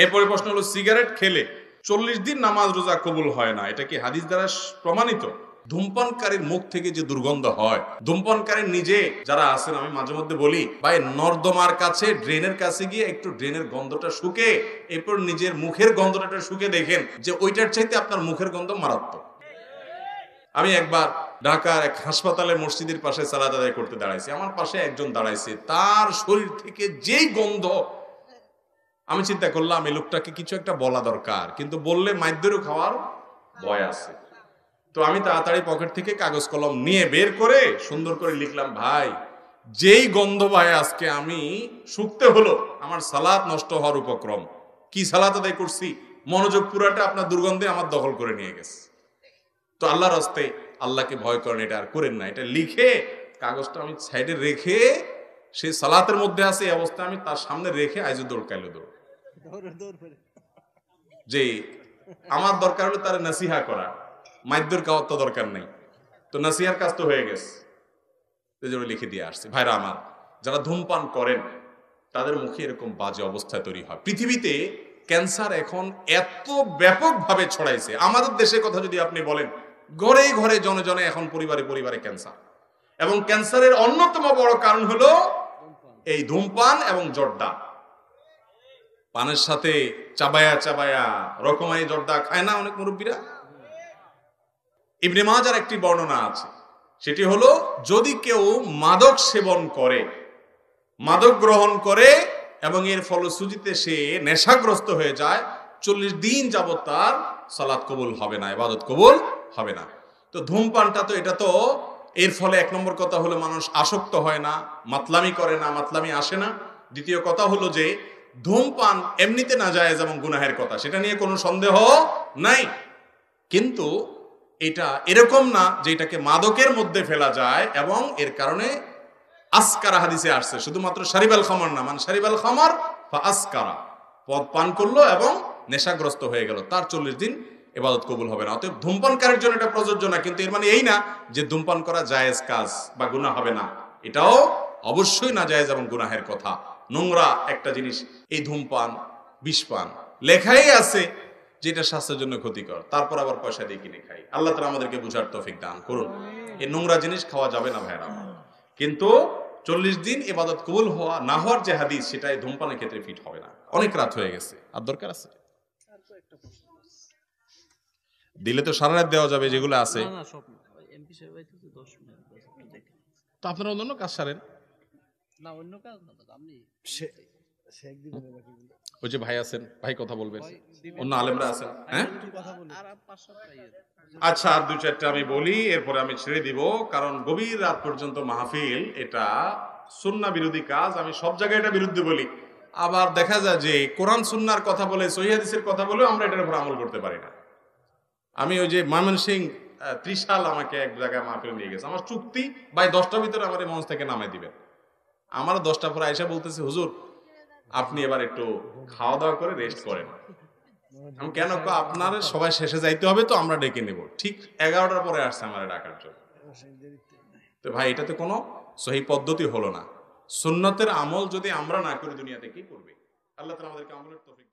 এরপরে প্রশ্ন হলো, সিগারেট খেলে 40 দিন নামাজ রোজা কবুল হয় না, এটা কি হাদিস দ্বারা প্রমাণিত? ধূমপানকারীর মুখ থেকে যে দুর্গন্ধ হয়, ধূমপানকারী নিজে যারা আছেন, আমি মাঝে মধ্যে বলি ভাই, নর্দমার কাছে ড্রেনের কাছে গিয়ে একটু ড্রেনের গন্ধটা শুকে, এরপর নিজের মুখের গন্ধটা শুকে দেখেন যে ওইটার চাইতে আপনার মুখের গন্ধ মারাত্মক। আমি একবার ঢাকার এক হাসপাতালের মসজিদের পাশে সালাত আদায় করতে দাঁড়াইছি, আমার পাশে একজন দাঁড়াইছে, তার শরীর থেকে যেই গন্ধ, আমি চিন্তা করলাম এই লোকটাকে কিছু একটা বলা দরকার, কিন্তু বললে মাইদ্যেরও খাওয়ার ভয় আছে। তো আমি তাড়াতাড়ি পকেট থেকে কাগজ কলম নিয়ে বের করে সুন্দর করে লিখলাম, ভাই যেই গন্ধ ভাই আজকে আমি শুকতে হলো, আমার সালাত নষ্ট হওয়ার উপক্রম। কি সালাত আদায় করছি, মনোযোগ পুরাটা আপনার দুর্গন্ধে আমার দখল করে নিয়ে গেছে। তো আল্লাহর রাস্তায় আল্লাহকে ভয় করেন, এটা আর করেন না। এটা লিখে কাগজটা আমি সাইডে রেখে, সে সালাতের মধ্যে আছে এই অবস্থায় আমি তার সামনে রেখে আইজো দৌড় কাইলো দৌড়, যে আমার দরকার হলো তার নাসিহা করা, মাইদ্যর খাওয়ার তো দরকার নেই। তো নাসিহার কাজ তো হয়ে গেছে, লিখে দিয়ে আসছে। ভাইরা আমার, যারা ধূমপান করেন তাদের মুখে এরকম বাজে অবস্থায় তৈরি হয়। পৃথিবীতে ক্যান্সার এখন এত ব্যাপকভাবে ছড়াইছে, আমাদের দেশের কথা যদি আপনি বলেন, ঘরে ঘরে জনে জনে এখন পরিবারে পরিবারে ক্যান্সার। এবং ক্যান্সারের অন্যতম বড় কারণ হলো এই ধূমপান এবং জর্দা। পানের সাথে চাবায়া চাবায়া রকমারি জর্দা খায় না অনেক মুরব্বীরা? ইবনে মাজার একটি বর্ণনা আছে, সেটি হলো, যদি কেউ মাদক সেবন করে, মাদক গ্রহণ করে এবং এর ফলশ্রুতিতে সে নেশাগ্রস্ত হয়ে যায়, 40 দিন যাবত তার সালাত কবুল হবে না, ইবাদত কবুল হবে না। তো ধূমপানটা তো, এটা তো এর ফলে এক নম্বর কথা হলো মানুষ আসক্ত হয় না, মাতলামি করে না, মাতলামি আসে না। দ্বিতীয় কথা হলো যে ধূমপান এমনিতে নাজায়েজ এবং গুনাহের কথা, সেটা নিয়ে কোনো সন্দেহ নাই। কিন্তু এটা এরকম না যে এটাকে মাদকের মধ্যে ফেলা যায়, এবং এর কারণে আসকারা হাদিসে আসছে, শুধুমাত্র শারিবাল খামর না, মানে শারিবাল খামর বা আসকারা, পদ পান করলো এবং নেশাগ্রস্ত হয়ে গেল, তার 40 দিন ইবাদত কবুল হবে না। অতএব ধূমপানকারীর জন্য এটা প্রযোজ্য না, কিন্তু এর মানে এই না যে ধূমপান করা জায়েজ কাজ বা গুনাহ হবে না, এটাও অবশ্যই না জায়েজ এবং গুনাহের কথা। নোংরা একটা জিনিস এই ধূমপান, বিষপান, লেখাই আছে যেটা স্বাস্থ্যের জন্য ক্ষতিকর, তারপর আবার পয়সা দিয়ে কিনে খাই। আল্লাহ তাআলা আমাদেরকে বুঝার তৌফিক দান করুন। এই নোংরা জিনিস খাওয়া যাবে না ভাইরা। কিন্তু 40 দিন ইবাদত কবুল হওয়া না হওয়ার যে হাদিস, সেটাই ধূমপানের ক্ষেত্রে ফিট হবে না। অনেক রাত হয়ে গেছে, আর দরকার আছে দিলে তো সারা রাত দেওয়া যাবে, যেগুলো আছে। তো আপনারা অন্য কাজ সারেন না, অন্য কাজ না, আপনি ওই যে ভাই আছেন, ভাই কথা বলবেন, অন্য আলেমরা আছেন। হ্যাঁ আচ্ছা, আর 2-4টা আমি বলি, এরপরে আমি ছেড়ে দিব, কারণ গভীর রাত পর্যন্ত মাহফিল, এটা সুন্নাহ বিরোধী কাজ। আমি সব জায়গায় এটা বিরুদ্ধে বলি, আবার দেখা যায় যে কোরআন সুন্নাহর কথা বলে, সহিহ হাদিসের কথা বলেও আমরা এটার উপর আমল করতে পারি না। আমি ওই যে ময়মনসিংহ ত্রিশাল আমাকে এক জায়গায় মাহফিল নিয়ে গেছে, আমার চুক্তি ভাই 10টার ভিতরে আমার এই মঞ্চ থেকে নামাই দিবেন। আমার 10টার পরে আয়েশা বলতেছে, হুজুর আপনি এবার একটু খাওয়া দাওয়া করে রেস্ট করেন। আমি কেন, আপনার সবাই শেষে যাইতে হবে, তো আমরা ডেকে নেব। ঠিক 11টার পরে আসছে আমার ডাকার জন্য। তো ভাই, এটাতে কোনো সহি পদ্ধতি হলো না। সুন্নতের আমল যদি আমরা না করি, দুনিয়াতে কি করবে? আল্লাহ তাআলা আমাদেরকে আমলের তৌফিক